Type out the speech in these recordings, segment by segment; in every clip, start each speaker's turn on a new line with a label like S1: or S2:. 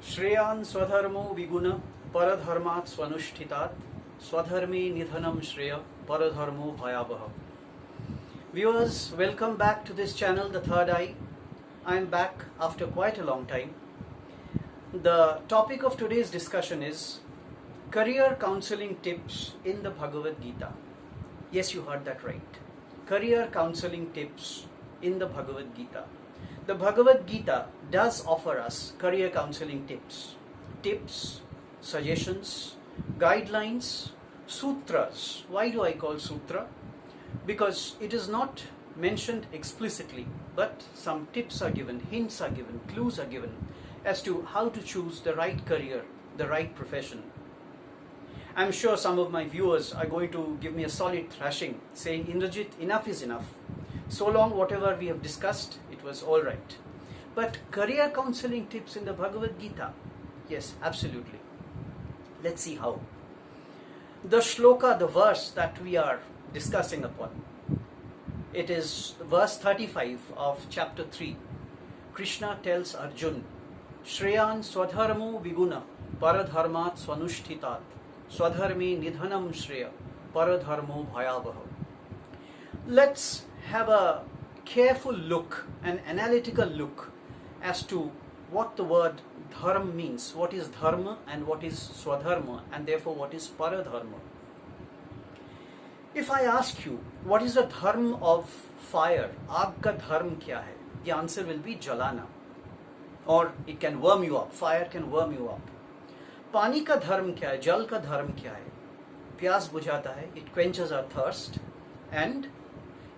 S1: श्रेयान् स्वधर्मो विगुण परधर्मात् स्वनुष्ठितात् स्वधर्मे निधनम श्रेय paradharmo bhayavaha. Viewers, welcome back to this channel, The Third Eye. I am back after quite a long time. The topic of today's discussion is career counseling tips in the Bhagavad Geeta. Yes, you heard that right. Career counseling tips in the Bhagavad Geeta. The Bhagavad Geeta does offer us career counseling tips, suggestions, guidelines, sutras. Why do I call sutra? Because it is not mentioned explicitly, but some tips are given, hints are given, clues are given as to how to choose the right career, the right profession. I'm sure some of my viewers are going to give me a solid thrashing, saying, Indrajit, enough is enough. So long whatever we have discussed, it was all right. But career counseling tips in the Bhagavad Geeta? Yes, absolutely. Let's see how. The shloka, the verse that we are discussing upon, it is verse 35 of chapter 3. Krishna tells Arjun, Shreyan swadharmo viguna paradharmat swanushthitat swadharme nidhanam shreya paradharmo bhayavaha. Let's have a careful look, an analytical look as to what the word dharma means. What is dharma and what is swadharma, and therefore what is paradharma. If I ask you, what is the dharma of fire? Aag ka dharma kya hai? The answer will be jalana. Or it can warm you up. Fire can warm you up. Pani ka dharma kya hai? Jal ka dharma kya hai? Pyas bujhata hai. It quenches our thirst. And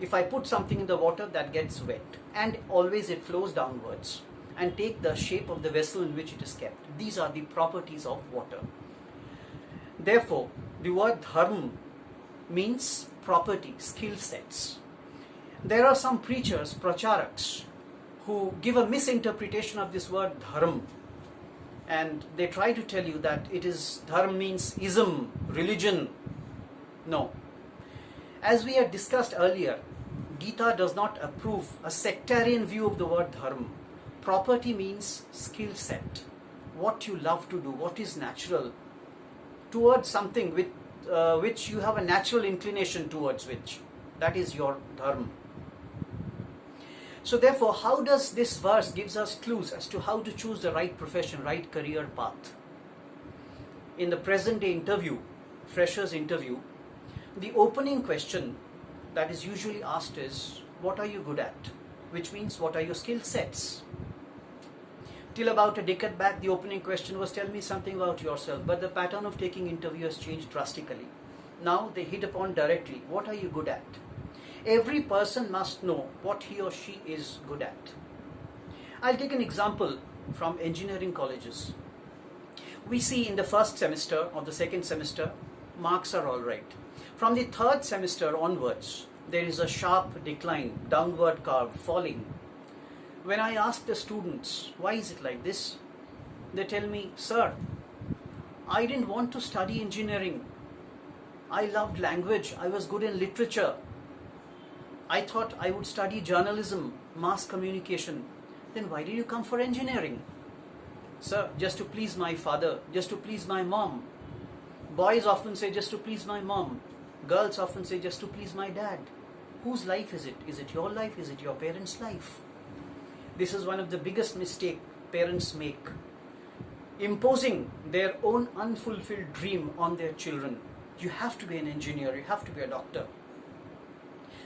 S1: if I put something in the water, that gets wet. And always it flows downwards and take the shape of the vessel in which it is kept. These are the properties of water. Therefore, the word dharma means property, skill sets. There are some preachers, pracharaks, who give a misinterpretation of this word dharma, and they try to tell you that it is dharma means ism, religion. No. As we had discussed earlier, Gita does not approve a sectarian view of the word dharma. Property means skill set, what you love to do, what is natural, towards something with which you have a natural inclination towards which. That is your dharma. So therefore, how does this verse gives us clues as to how to choose the right profession, right career path? In the present day interview, freshers interview, the opening question that is usually asked is, what are you good at? Which means, what are your skill sets? Till about a decade back, the opening question was, tell me something about yourself. But the pattern of taking interview has changed drastically. Now they hit upon directly, what are you good at? Every person must know what he or she is good at. I'll take an example from engineering colleges. We see in the first semester or the second semester, marks are all right. From the third semester onwards, there is a sharp decline, downward curve, falling. When I ask the students, why is it like this? They tell me, sir, I didn't want to study engineering. I loved language. I was good in literature. I thought I would study journalism, mass communication. Then why did you come for engineering? Sir, just to please my father, just to please my mom. Boys often say, just to please my mom. Girls often say, just to please my dad. Whose life is it? Is it your life? Is it your parents' life? This is one of the biggest mistakes parents make. Imposing their own unfulfilled dream on their children. You have to be an engineer, you have to be a doctor.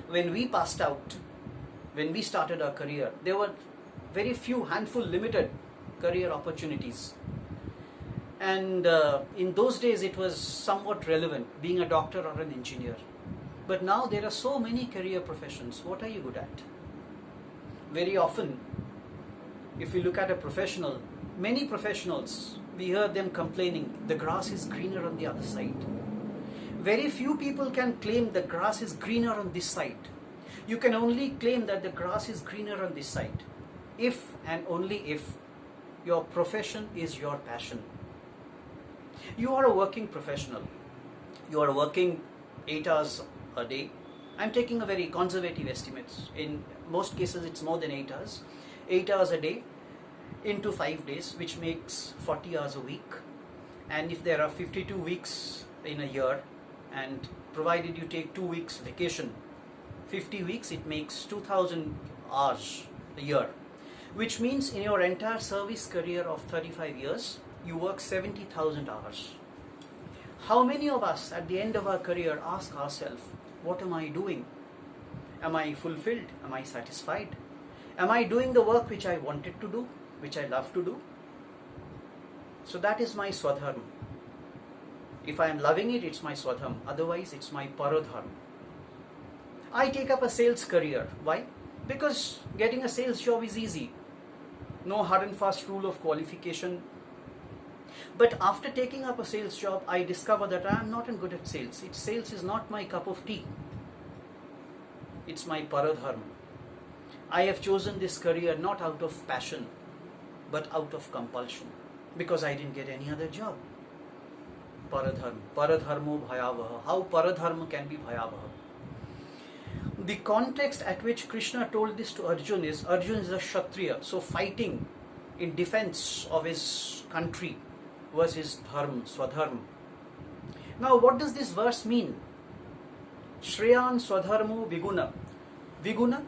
S1: When we passed out, when we started our career, there were very few, limited career opportunities. And in those days it was somewhat relevant, being a doctor or an engineer. But now there are so many career professions. What are you good at? Very often, if we look at a professional, many professionals, we hear them complaining, the grass is greener on the other side. Very few people can claim the grass is greener on this side. You can only claim that the grass is greener on this side if and only if your profession is your passion. You are a working professional. You are working 8 hours a day. I'm taking a very conservative estimates. In most cases, it's more than 8 hours. 8 hours a day. into 5 days, which makes 40 hours a week. And if there are 52 weeks in a year, and provided you take 2 weeks vacation, 50 weeks, it makes 2000 hours a year, which means in your entire service career of 35 years, you work 70,000 hours. How many of us at the end of our career ask ourselves, what am I doing? Am I fulfilled? Am I satisfied? Am I doing the work which I wanted to do, which I love to do? So that is my swadharma. If I am loving it, it's my swadharma. Otherwise, it's my paradharma. I take up a sales career. Why? Because getting a sales job is easy. No hard and fast rule of qualification. But after taking up a sales job, I discover that I am not good at sales. Sales is not my cup of tea. It's my paradharma. I have chosen this career not out of passion, but out of compulsion, because I didn't get any other job. Paradharma. Paradharmo bhayavaha. How paradharma can be bhayavaha? The context at which Krishna told this to Arjun is a Kshatriya, so fighting in defense of his country was his dharma, swadharma. Now, what does this verse mean? Shreyan swadharmo viguna. Viguna,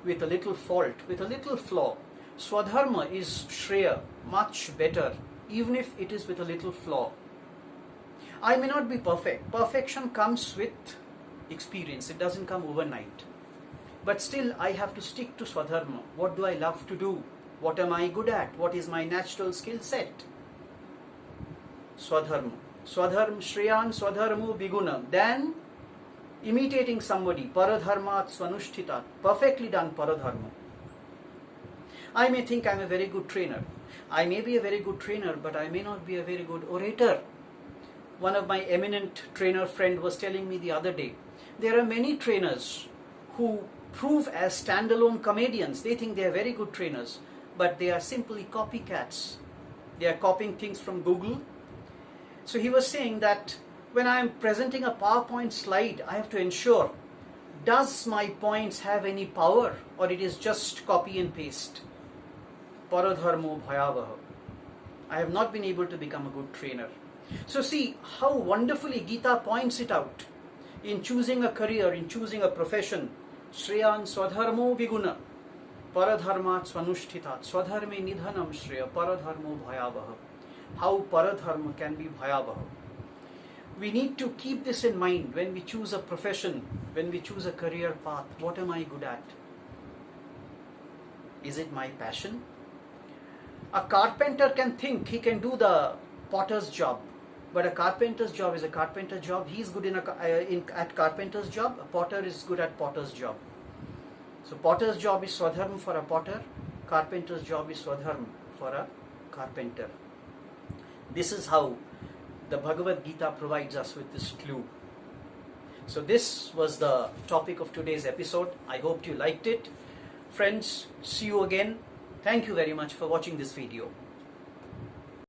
S1: with a little fault, with a little flaw. Swadharma is shreya, much better, even if it is with a little flaw. I may not be perfect. Perfection comes with experience. It doesn't come overnight. But still, I have to stick to swadharma. What do I love to do? What am I good at? What is my natural skill set? Swadharma. Swadharma, shreyan swadharmo viguna. Then, imitating somebody, paradharmat swanushthitat, perfectly done paradharma. I may think I'm a very good trainer. I may be a very good trainer, but I may not be a very good orator. One of my eminent trainer friend was telling me the other day, there are many trainers who prove as standalone comedians. They think they are very good trainers, but they are simply copycats. They are copying things from Google. So he was saying that when I am presenting a PowerPoint slide, I have to ensure, does my points have any power, or it is just copy and paste? Paradharmo bhayavaha. I have not been able to become a good trainer. So see how wonderfully Gita points it out. In choosing a career, in choosing a profession, Shreyan swadharmo viguna, paradharmat swanushthitat, swadharme nidhanam shreya, paradharmo bhayavaha. How paradharma can be bhayavaha. We need to keep this in mind when we choose a profession, when we choose a career path. What am I good at? Is it my passion? A carpenter can think he can do the potter's job, but a carpenter's job is a carpenter job. He is good at carpenter's job. A potter is good at potter's job. So potter's job is swadharma for a potter. Carpenter's job is swadharma for a carpenter. This is how the Bhagavad Gita provides us with this clue. So this was the topic of today's episode. I hope you liked it. Friends, see you again. Thank you very much for watching this video.